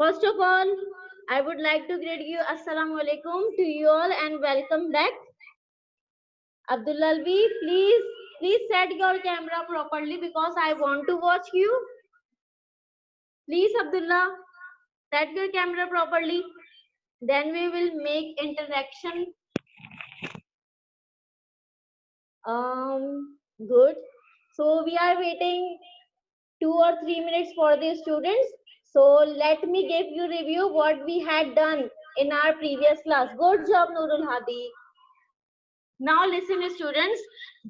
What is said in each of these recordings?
First of all, I would like to greet you Assalamu alaikum to you all and welcome back. Abdullah Alvi, please set your camera properly because I want to watch you. Please, Abdullah, set your camera properly. Then we will make interaction. Good. So we are waiting 2 or 3 minutes for the students. So let me give you review what we had done in our previous class. Good job, Nurul Hadi. Now listen, students.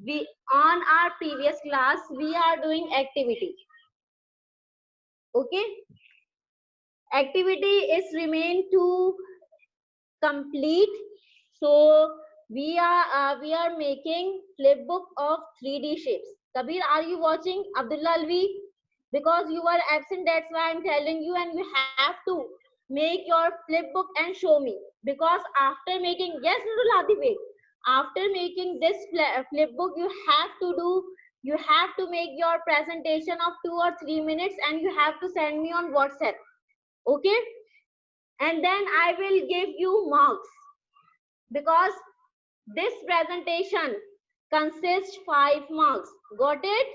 We on our previous class we are doing activity. Okay. Activity is remain to complete. So we are making flipbook of 3D shapes. Kabir, are you watching? Abdullah Alvi, because you are absent, that's why I'm telling you, and you have to make your flipbook and show me. Because after making, yes, Nurul Hadi, wait. After making this flipbook, you have to make your presentation of 2 or 3 minutes, and you have to send me on WhatsApp. Okay? And then I will give you marks because this presentation consists 5 marks. Got it?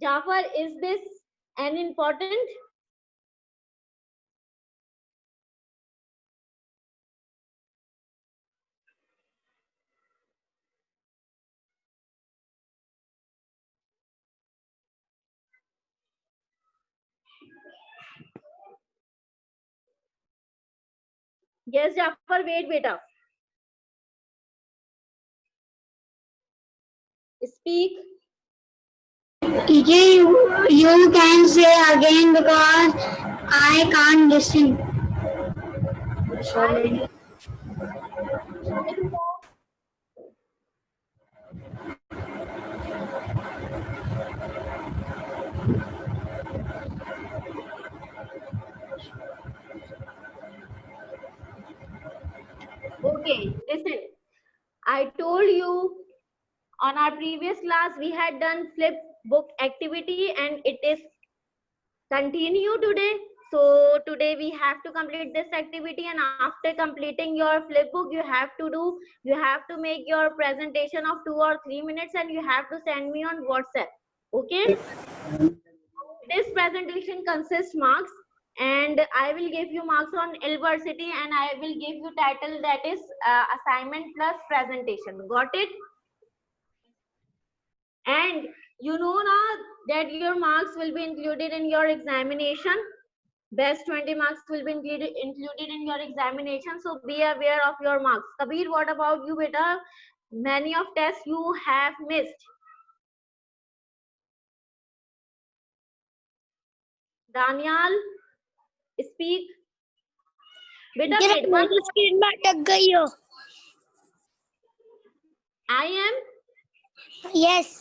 Jafar, is this an important? Yes, Jafar, wait, beta. Speak. Teacher, you can say again because I can't listen. Sorry. Okay, listen. I told you on our previous class we had done flip book activity and it is continue today. So today we have to complete this activity, and after completing your flip book you have to make your presentation of 2 or 3 minutes and you have to send me on WhatsApp. Okay, this presentation consists marks, and I will give you marks on Elversity, and I will give you title that is assignment plus presentation. Got it? And you know now that your marks will be included in your examination. Best 20 marks will be included in your examination. So be aware of your marks. Kabir, what about you, beta? Many of tests you have missed. Daniel, speak. Beta, wait. One. Screen में अटक गई हो. I am. Yes.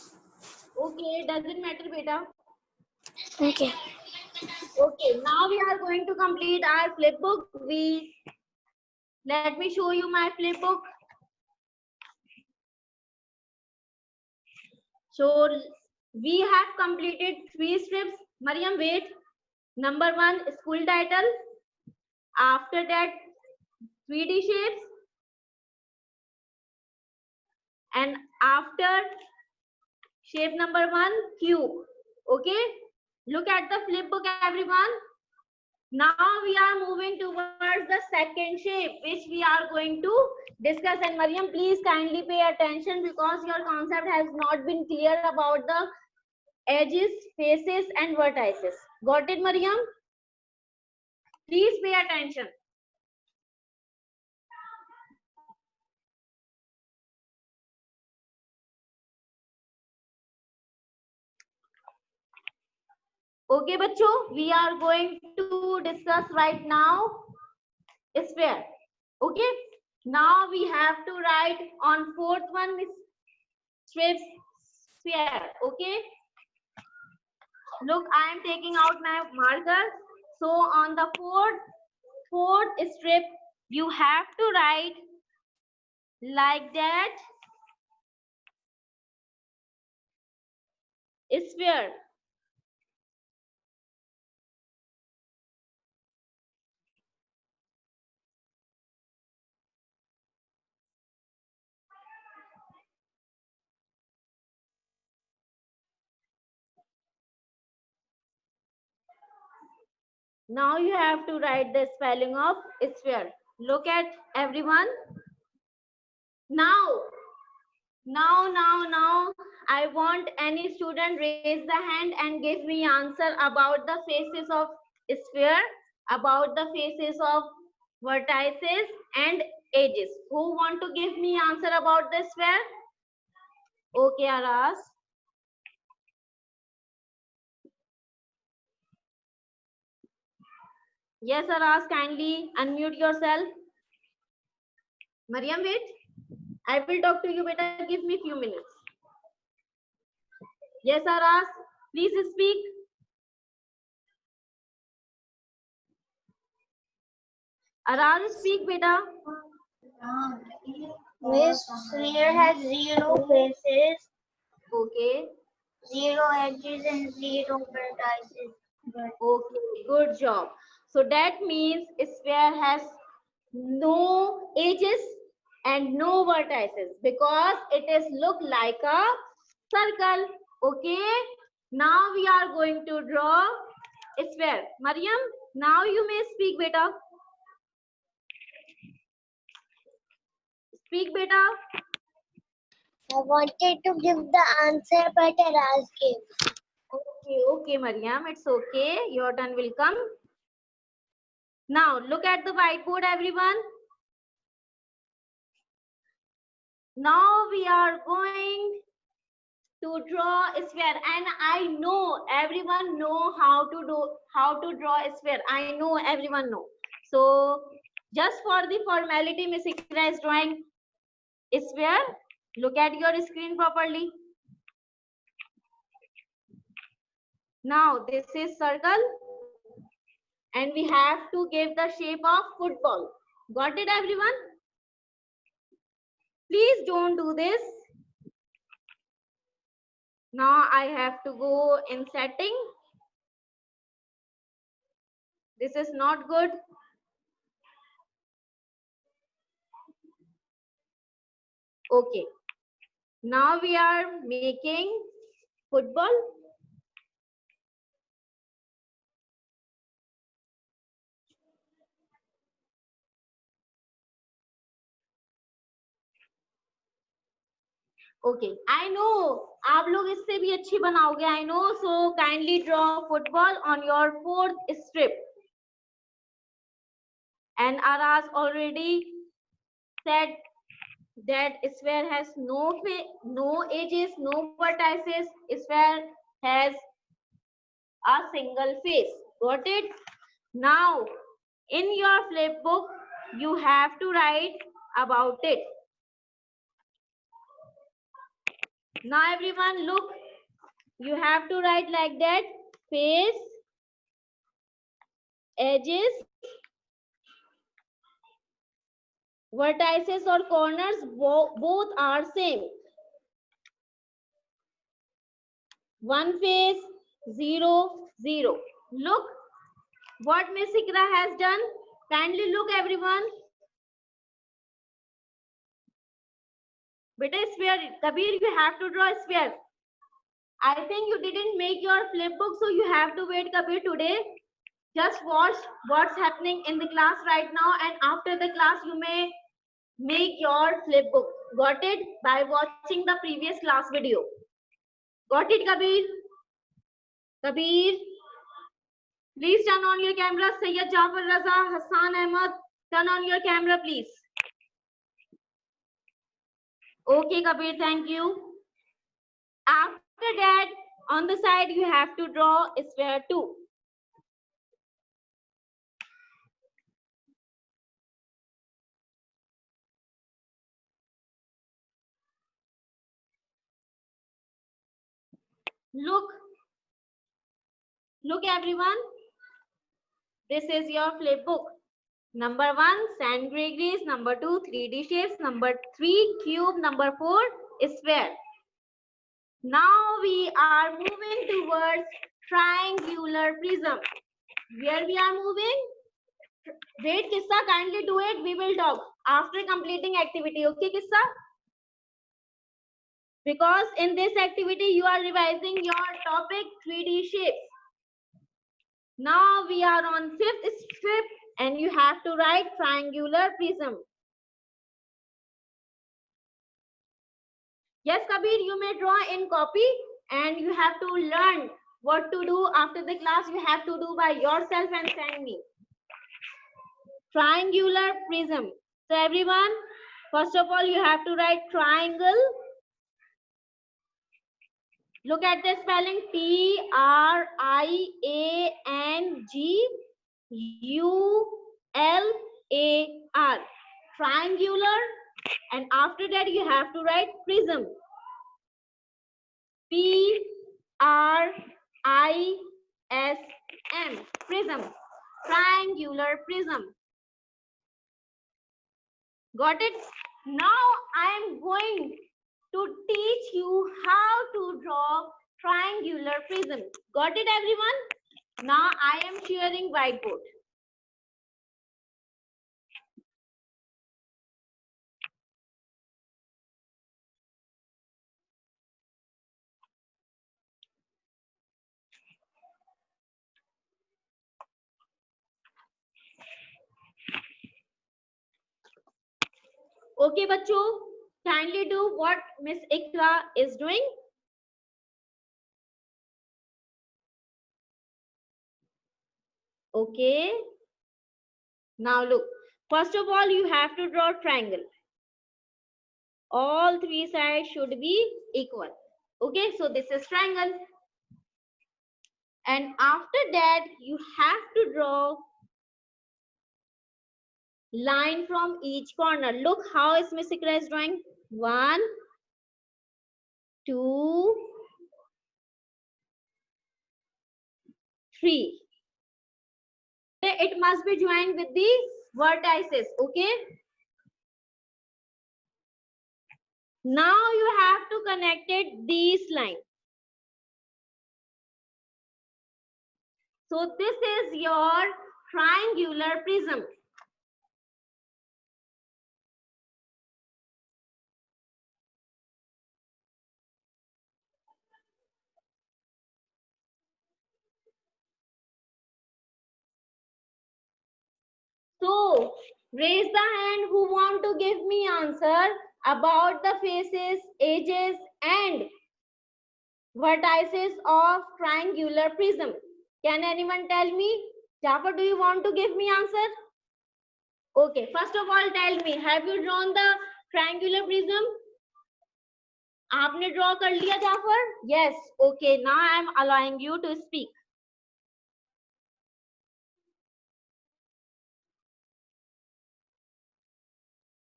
Okay, doesn't matter, beta. Okay. Okay, now we are going to complete our flip book. Let me show you my flip book. So we have completed 3 strips. Mariam, wait. Number 1, school title. After that, 3D shapes. And after shape number 1, cube. Okay. Look at the flip book, everyone. Now we are moving towards the second shape, which we are going to discuss. And Mariam, please kindly pay attention because your concept has not been clear about the edges, faces, and vertices. Got it, Mariam? Please pay attention. Okay, bachcho, we are going to discuss right now sphere. Okay, now we have to write on fourth one strip sphere. Okay, look, I am taking out my marker. So on the fourth strip, you have to write like that sphere. Now you have to write the spelling of sphere. Look at everyone. Now, I want any student raise the hand and give me answer about the faces of sphere, about the faces of vertices and edges. Who want to give me answer about the sphere? Okay, Aras. Yes, Aras, kindly unmute yourself. Mariam, wait. I will talk to you, beta. Give me few minutes. Yes, Aras, please speak. Aras, speak, beta. Miss sphere has 0 faces, Okay. 0 edges, and 0 vertices. Okay, good job. So that means sphere has no edges and no vertices because it is look like a circle. Okay. Now we are going to draw a sphere. Mariam, now you may speak, beta. Speak, beta. I wanted to give the answer, but Aras gave. Okay, Mariam, it's okay. Your turn will come. Now look at the whiteboard, everyone. Now we are going to draw a sphere, and I know everyone know how to draw a sphere. I know everyone know. So just for the formality, Miss Ikra is drawing a sphere. Look at your screen properly. Now this is circle, and we have to give the shape of football. Got it, everyone? Please don't do this. Now I have to go in setting. This is not good. Okay. Now we are making football. Okay, I know आप लोग इससे भी अच्छी बनाओगे. I know. So kindly draw football on your 4th strip. And Aras already said that sphere has no edges, no vertices. Sphere has a single face. Got it? Now in your flip book you have to write about it. Now everyone look, you have to write like that: face, edges, vertices or corners, both are same. One face, 0, 0. Look what Miss Ikra has done. Kindly look, everyone. Beta sphere, Kabir, you have to draw a sphere. I think you didn't make your flip book, so you have to wait, Kabir, today. Just watch what's happening in the class right now, and after the class you may make your flip book. Got it? By watching the previous class video. Got it, Kabir? Kabir, please turn on your camera. Sayyid Jafar Raza, Hassan Ahmad, turn on your camera, please. Okay, Kabir, thank you. After that, on the side, you have to draw a sphere 2. Look, everyone. This is your flip book. Number 1, sand grease. Number 2, 3D shapes. Number 3, cube. Number 4, sphere. Now we are moving towards triangular prism. Where we are moving? Wait, Kissa, kindly do it. We will talk after completing activity. Okay, Kissa? Because in this activity, you are revising your topic 3D shapes. Now we are on 5th strip and you have to write triangular prism. Yes, Kabir, you may draw in copy and you have to learn what to do after the class. You have to do by yourself and send me. Triangular prism. So everyone, first of all, you have to write triangle. Look at the spelling triangular. Triangular. And after that, you have to write prism. Prism. Prism. Triangular prism. Got it? Now I am going to teach you how to draw triangular prism. Got it, everyone? Now I am sharing whiteboard. Okay, बच्चों, kindly do what Miss Ikra is doing. Okay. Now look. First of all, you have to draw triangle. All three sides should be equal. Okay, so this is triangle. And after that, you have to draw line from each corner. Look how is Miss Ikra is drawing. 1, 2, 3. It must be joined with the vertices. Okay. Now you have to connect it these lines. So this is your triangular prism. So raise the hand who want to give me answer about the faces, edges and vertices of triangular prism. Can anyone tell me? Jafar, do you want to give me answer? Okay, first of all tell me, have you drawn the triangular prism? आपने draw कर लिया Jafar? Yes. Okay, now I am allowing you to speak.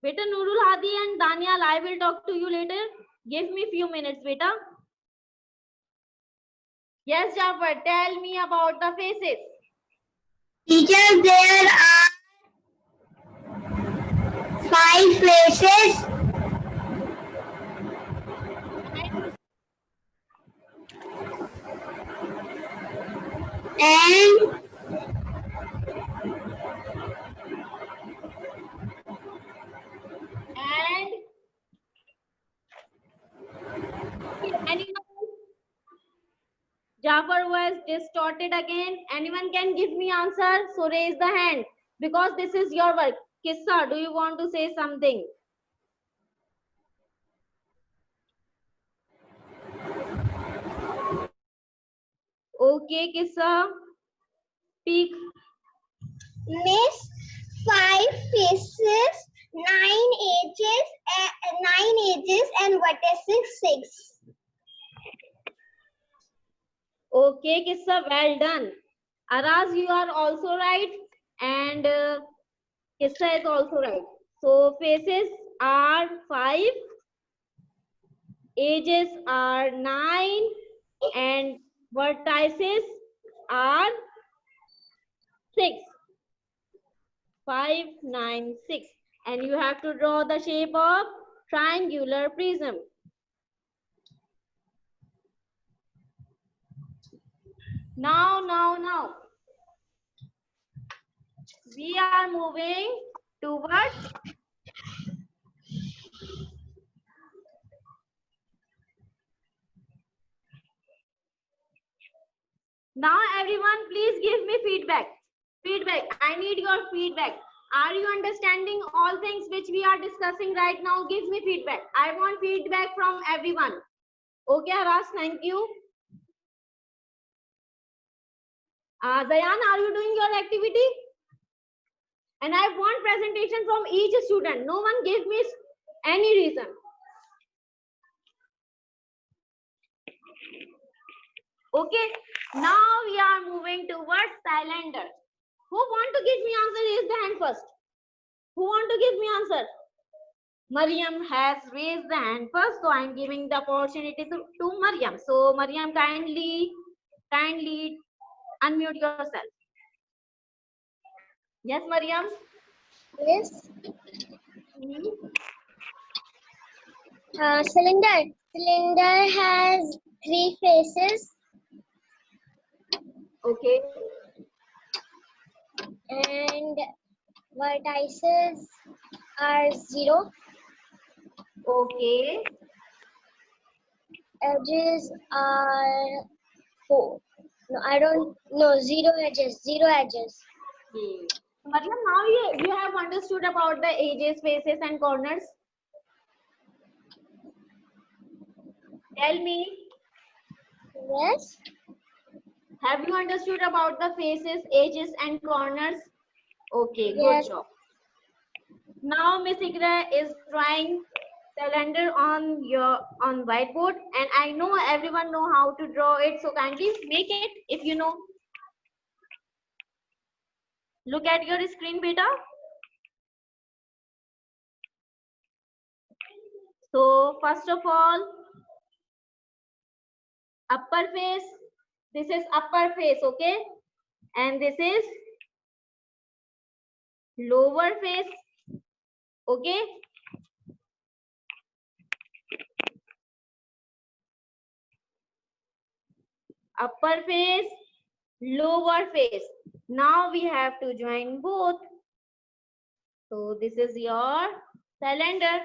Beta Nurul Hadi and Daniel, I will talk to you later. Give me few minutes, beta. Yes, Jafar, tell me about the faces. Teacher, there are 5 faces. And Anyone? Jafar was distorted again. Anyone can give me answer? So raise the hand because this is your work. Kissa, do you want to say something? Okay, Kissa, speak. Miss, 5 faces, 9 edges and vertices 6. Okay, Kissa, well done. Araz, you are also right. And Kissa is also right. So faces are 5, edges are 9, and vertices are 6. 5, 9, 6. And you have to draw the shape of triangular prism. Now. We are moving towards Now everyone, please give me feedback. Feedback. I need your feedback. Are you understanding all things which we are discussing right now? Give me feedback. I want feedback from everyone. Okay, Haras, thank you. Zayan, are you doing your activity? And I want presentation from each student. No one give me any reason. Okay, now we are moving towards cylinder. Who want to give me answer? Raise the hand first. Who want to give me answer? Mariam has raised the hand first, so I am giving the opportunity to Mariam. So Mariam, kindly unmute yourself. Yes, Mariam. Yes. Hmm. Cylinder. Cylinder has 3 faces Okay. and vertices are 0. Okay. Edges are 4. No, I don't. No, 0 edges. 0 edges. Okay. Mariam, now you have understood about the edges, faces, and corners. Tell me, Yes. have you understood about the faces, edges, and corners? Okay, good Yes. job. Now Miss Ikra is drawing cylinder on whiteboard, and I know everyone know how to draw it, so kindly make it if you know. Look at your screen, beta. So first of all, upper face. This is upper face, okay? And this is lower face, okay? Upper face, lower face. Now we have to join both. So this is your cylinder.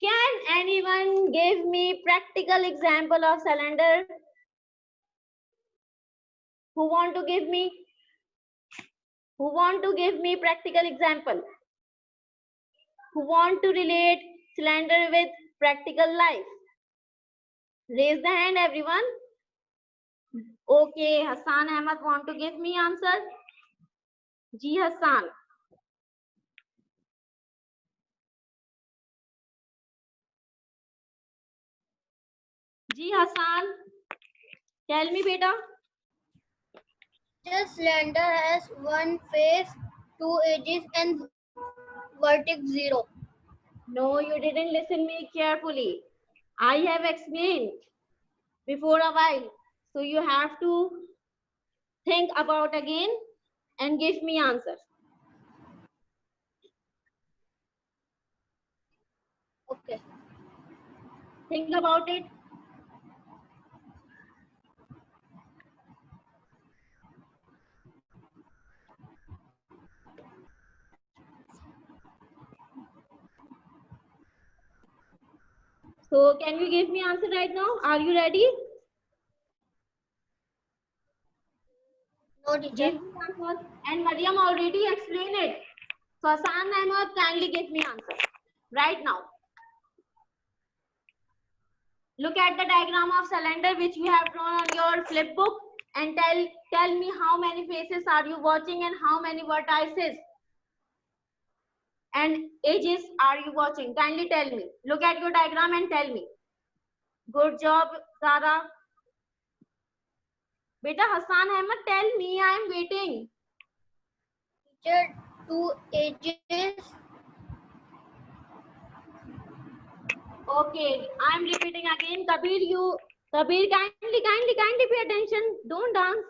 Can anyone give me practical example of cylinder? Who want to give me? Who want to give me practical example? Who want to relate cylinder with practical life? Raise the hand, everyone. Okay, Hassan Ahmed want to give me answer? Ji Hassan. Ji Hassan. Tell me, beta. The cylinder has 1 face, 2 edges, and vertex 0. No, you didn't listen me carefully. I have explained before a while. So you have to think about again and give me answer. Okay. Think about it. So can you give me answer right now? Are you ready? No, teacher. Give me answer. And Mariam already explained it. So Hassan Ahmed, kindly give me answer right now. Look at the diagram of cylinder which you have drawn on your flip book and tell me how many faces are you watching and how many vertices and edges are you watching? Kindly tell me. Look at your diagram and tell me. Good job, Zara. Beta Hassan Ahmed, tell me. I am waiting. Teacher, 2 edges. Okay, I am repeating again. Kabir, kindly pay attention. Don't dance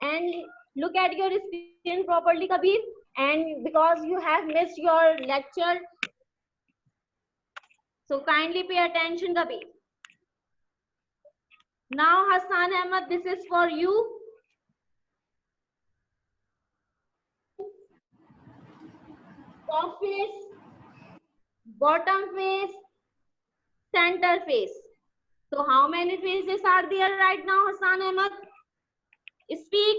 and look at your screen properly, Kabir. And because you have missed your lecture, so kindly pay attention, Kabir. Now, Hassan Ahmed, this is for you. Top face, bottom face, center face. So how many faces are there right now, Hassan Ahmed? Speak.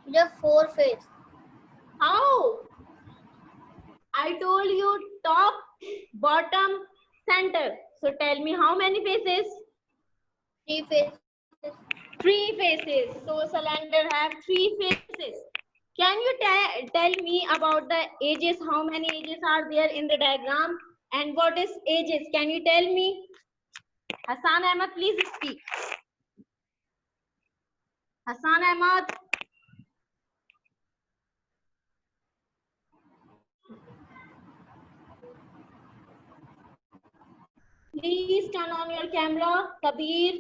The 4 face. How? I told you top, bottom, center. So tell me how many faces? 3 faces. 3 faces. So cylinder have 3 faces. Can you tell me about the edges? How many edges are there in the diagram? And what is edges? Can you tell me? Hassan Ahmed, please speak. Hassan Ahmed. Please turn on your camera. Kabir,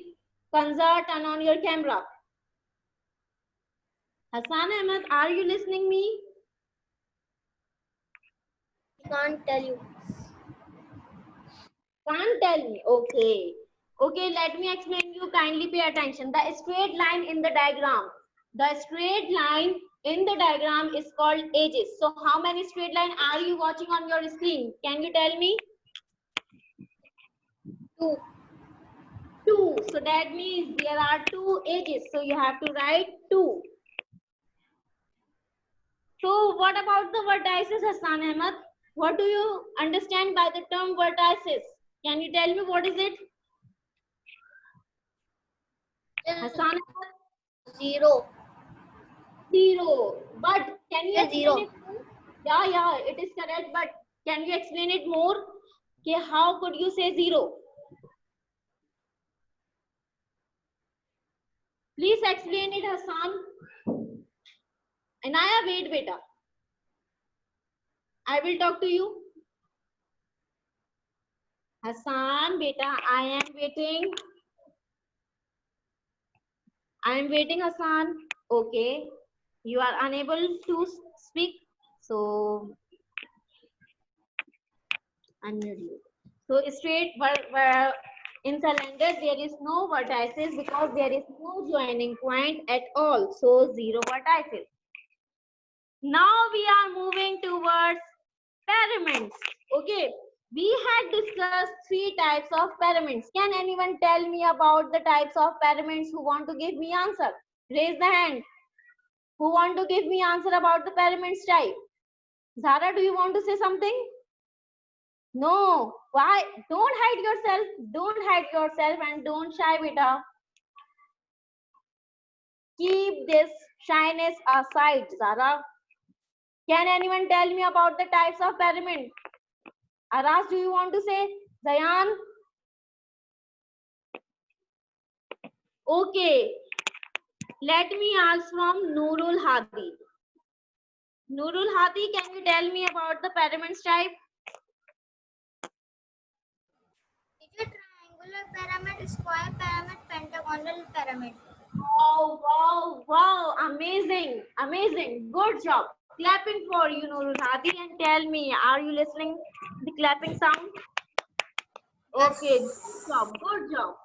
Kanza, turn on your camera. Hassan Ahmed, are you listening me? Can't tell you. Can't tell me. Okay. Okay, let me explain you. Kindly pay attention. The straight line in the diagram. The straight line in the diagram is called edges. So how many straight line are you watching on your screen? Can you tell me? 2. 2. So that means there are 2 edges. So you have to write 2. So what about the vertices, Hassan Ahmed? What do you understand by the term vertices? Can you tell me what is it? Hassan Ahmed? 0. 0. But can you explain 0. it more? Yeah, it is correct. But can you explain it more? Okay, how could you say 0? Please explain it, Hassan. Anaya, wait, beta. I will talk to you. Hassan, beta, I am waiting. I am waiting, Hassan. Okay. You are unable to speak. So, unmute you. So, straight in cylinder, there is no vertices because there is no joining point at all. So, 0 vertices. Now, we are moving towards pyramids. Okay. We had discussed 3 types of pyramids. Can anyone tell me about the types of pyramids who want to give me answer? Raise the hand. Who want to give me answer about the pyramids type? Zara, do you want to say something? No. Why? Don't hide yourself. Don't hide yourself and don't shy, beta. Keep this shyness aside, Zara. Can anyone tell me about the types of pyramid? Aras, do you want to say? Zayan? Okay. Let me ask from Nurul Hadi. Nurul Hadi, can you tell me about the pyramids type? Triangular pyramid, square pyramid, pentagonal pyramid. Wow. Amazing. Good job. Clapping for you, Nurul Hadi, and tell me, are you listening the clapping sound? Okay, good job.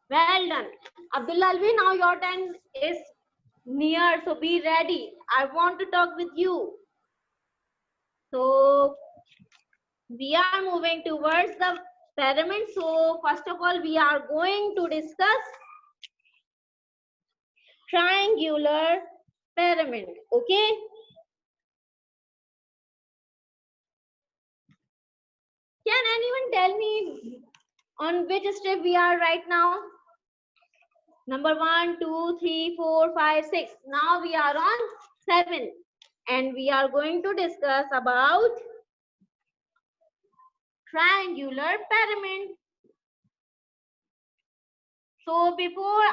Well done. Abdullah Alvi, now your time is near, so be ready. I want to talk with you. So, we are moving towards the pyramid. So, first of all, we are going to discuss triangular pyramid. Okay. Can anyone tell me on which step we are right now? Number 1, 2, 3, 4, 5, 6. Now we are on 7. And we are going to discuss about triangular pyramid. So before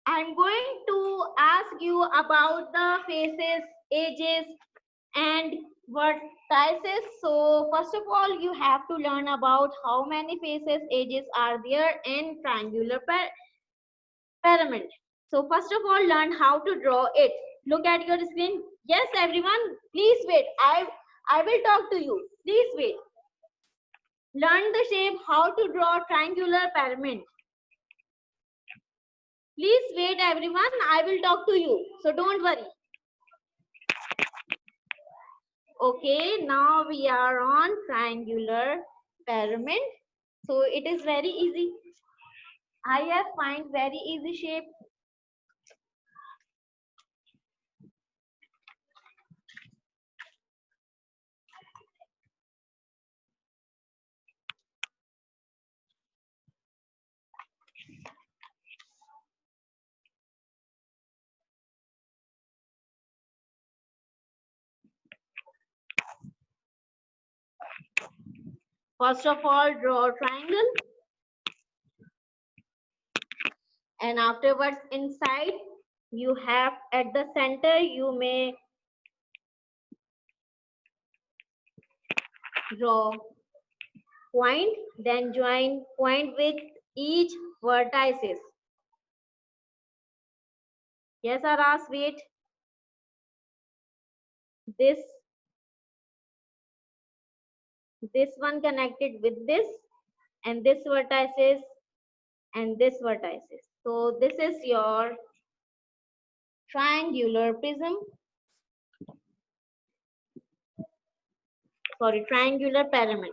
I'm going to ask you about the faces, edges, and vertices. So first of all, you have to learn about how many faces, edges are there in triangular pyramid. So first of all, learn how to draw it. Look at your screen. Yes, everyone, please wait. I will talk to you. Please wait. Learn the shape, how to draw triangular pyramid. Please wait, everyone. I will talk to you. So don't worry. Okay, now we are on triangular pyramid. So it is very easy. I have find very easy shape. First of all, draw a triangle, and afterwards inside you have at the center you may draw point, then join point with each vertices. Yes, Aras, wait. This one connected with this, and this vertices, and this vertices. So this is your triangular prism. Sorry, triangular pyramid.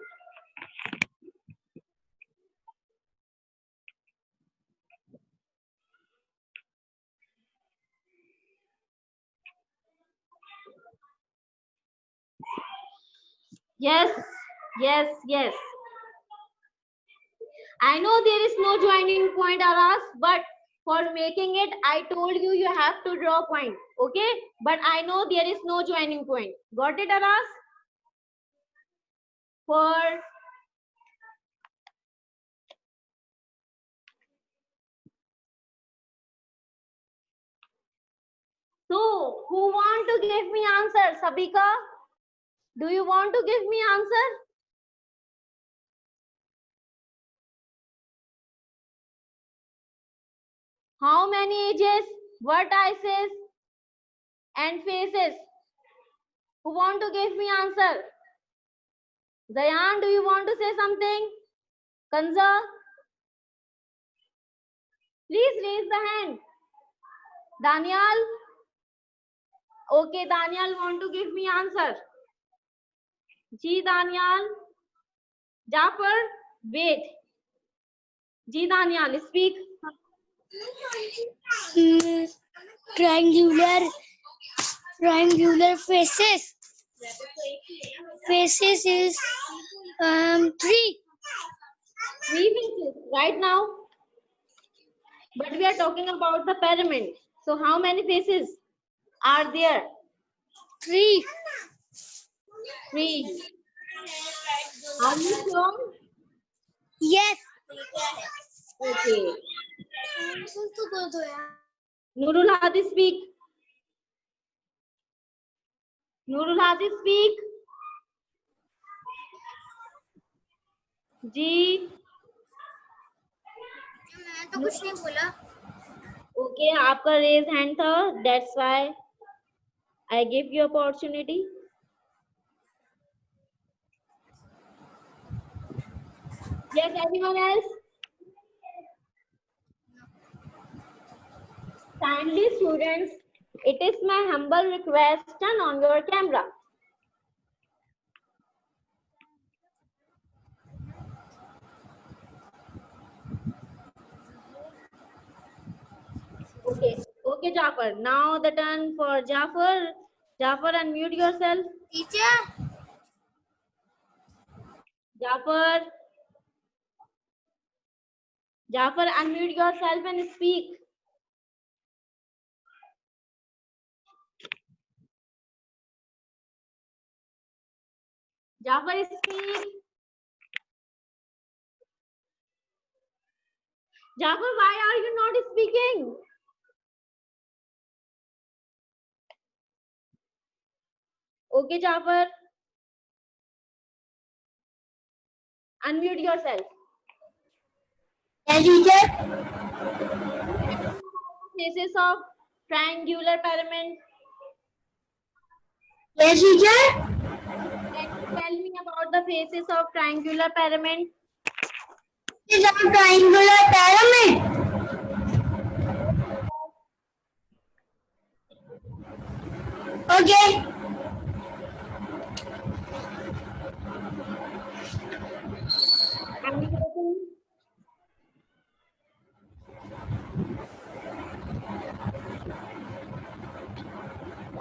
Yes, yes, yes. I know there is no joining point, Aras, but for making it, I told you you have to draw point. Okay? But I know there is no joining point. Got it, Aras? For so who want to give me answer? Sabika, do you want to give me answer? How many edges, vertices, and faces? Who want to give me answer? Zayan, do you want to say something? Kanza, please raise the hand. Daniel, okay, Daniel want to give me answer. Ji Daniel, Jafar, wait. Ji Daniel, speak. Triangular faces. Faces is 3. 3 faces right now. But we are talking about the pyramid. So how many faces are there? 3. 3. Are you sure? Yes. Okay. Nurul Hadi, speak. Nurul Hadi, speak. जी मैं तो कुछ नहीं बोला. Okay आपका raise hand था, that's why I give you opportunity. Yes, anyone else? Kindly students, it is my humble request, turn on your camera. Okay, Jafar. Now the turn for Jafar. Jafar, unmute yourself. Teacher. Jafar. Jafar, unmute yourself and speak. Jafar, speak. Jafar, why are you not speaking? Okay, Jafar. Unmute yourself. Yes, teacher. Faces of triangular pyramid. Yes, teacher. Can you tell me about the faces of triangular pyramid? This is a triangular pyramid. Okay. Any question?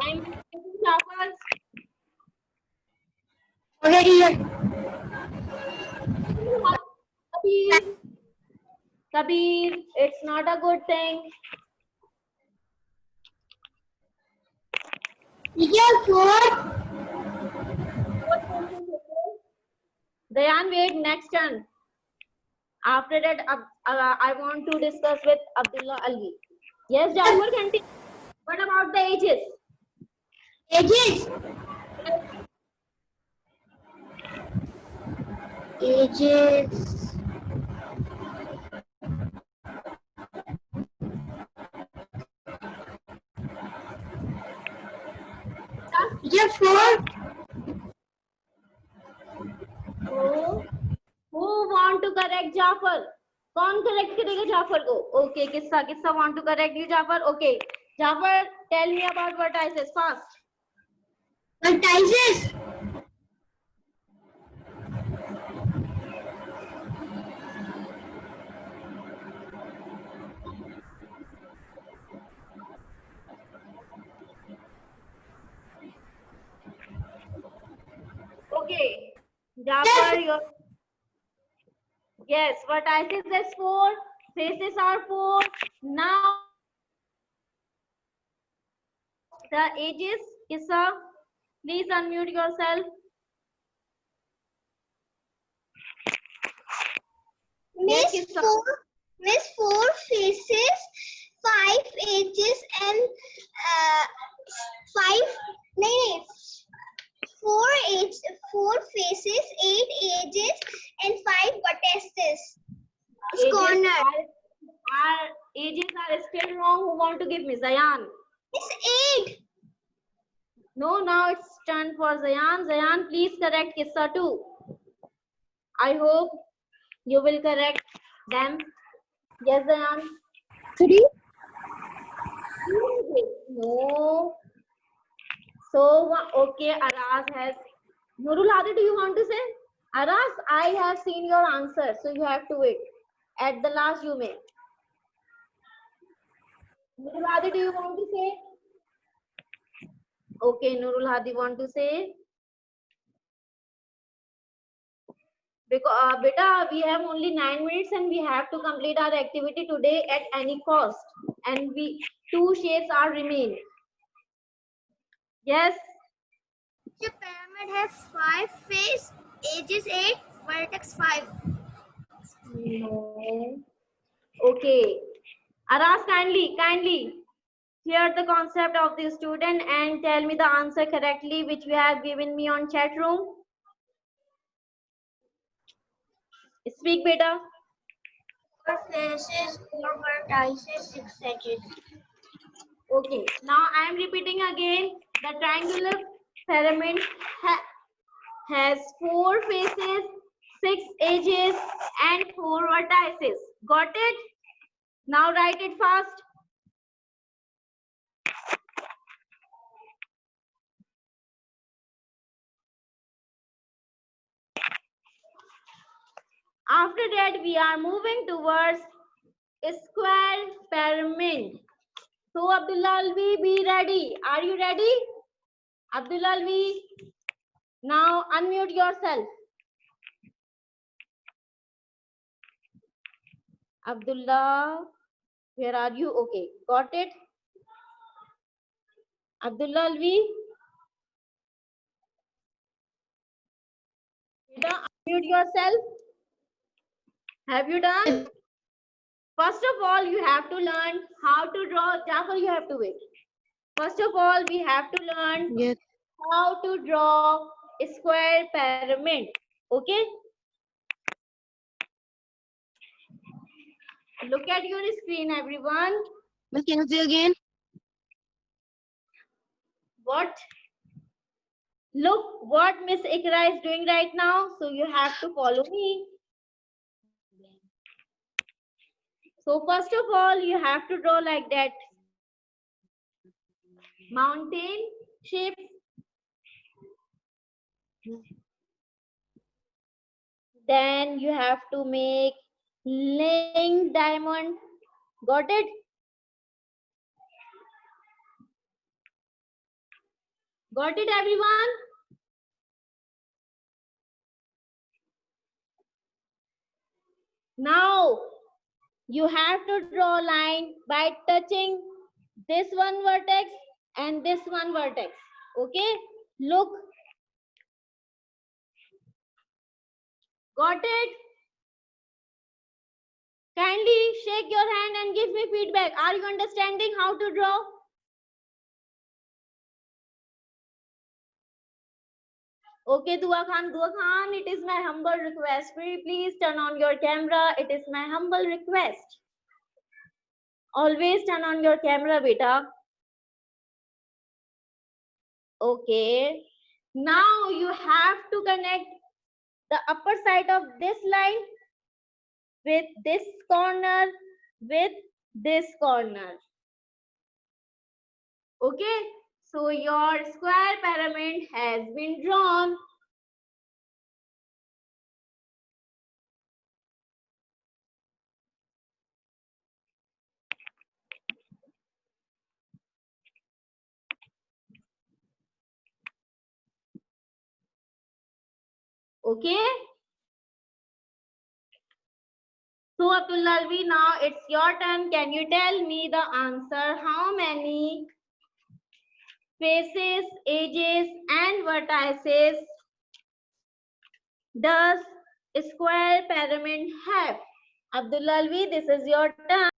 I'm Jafar. Already here. Kabir, Kabir, it's not a good thing. Teacher, 4. Dayan, wait, next turn. After that, I want to discuss with Abdullah Ali. Yes, Jafar, continue. What about the ages? Ages. Ages. Teacher, 4. Who want to correct Jafar? कौन correct करेगा Jafar को? Okay, किस्सा want to correct you Jafar? Okay, Jafar, tell me about vertices fast. Vertices. Okay, Jafar, yes, vertices is 4, faces are 4. Now the ages, Kissa, please unmute yourself. Miss, 4 faces, 5 ages, and 5. No, 4 faces, 8 ages, and 5 vertices. Our ages are still wrong. Who want to give me? Zayan. It's 8. No, now it's turn for Zayan. Zayan, please correct Kissa too. I hope you will correct them. Yes, Zayan. 3. No. So, okay, Aras has. Nurul Hadi, do you want to say? Aras, I have seen your answer, so you have to wait. At the last, you may. Nurul Hadi, do you want to say? Okay, Nurul Hadi want to say. Because beta, we have only 9 minutes and we have to complete our activity today at any cost. And 2 shapes are remain. Yes. The pyramid has 5 faces, ages 8, vertex 5. No. Okay. Aras, kindly hear the concept of the student and tell me the answer correctly, which you have given me on chat room. Speak, beta. 4 faces, 4 vertices, 6 edges. Okay. Now I am repeating again. The triangular pyramid has 4 faces, 6 edges, and 4 vertices. Got it? Now write it fast. After that, we are moving towards square pyramid. So, Abdullah Alvi, be ready. Are you ready? Abdullah Alvi, now unmute yourself. Abdullah, where are you? Okay, got it. Abdullah Alvi, unmute yourself. Have you done? First of all, you have to learn how to draw. Jafar, you have to wait. First of all, we have to learn how to draw a square pyramid. Okay? Look at your screen, everyone. Can you say again? What? Look what Miss Ikra is doing right now. So you have to follow me. So first of all, you have to draw like that. Mountain shape. Then you have to make laying diamond. Got it? Got it, everyone? Now you have to draw a line by touching this one vertex and this one vertex. Okay? Look. Got it? Kindly shake your hand and give me feedback. Are you understanding how to draw? Okay, Dua Khan, it is my humble request. Please turn on your camera. It is my humble request. Always turn on your camera, beta. Okay. Now you have to connect the upper side of this line with this corner with this corner. Okay. So your square pyramid has been drawn. Okay. So Abdullah Alvi, now it's your turn. Can you tell me the answer? How many faces, edges, and vertices does a square pyramid have? Abdullah Alvi, this is your turn.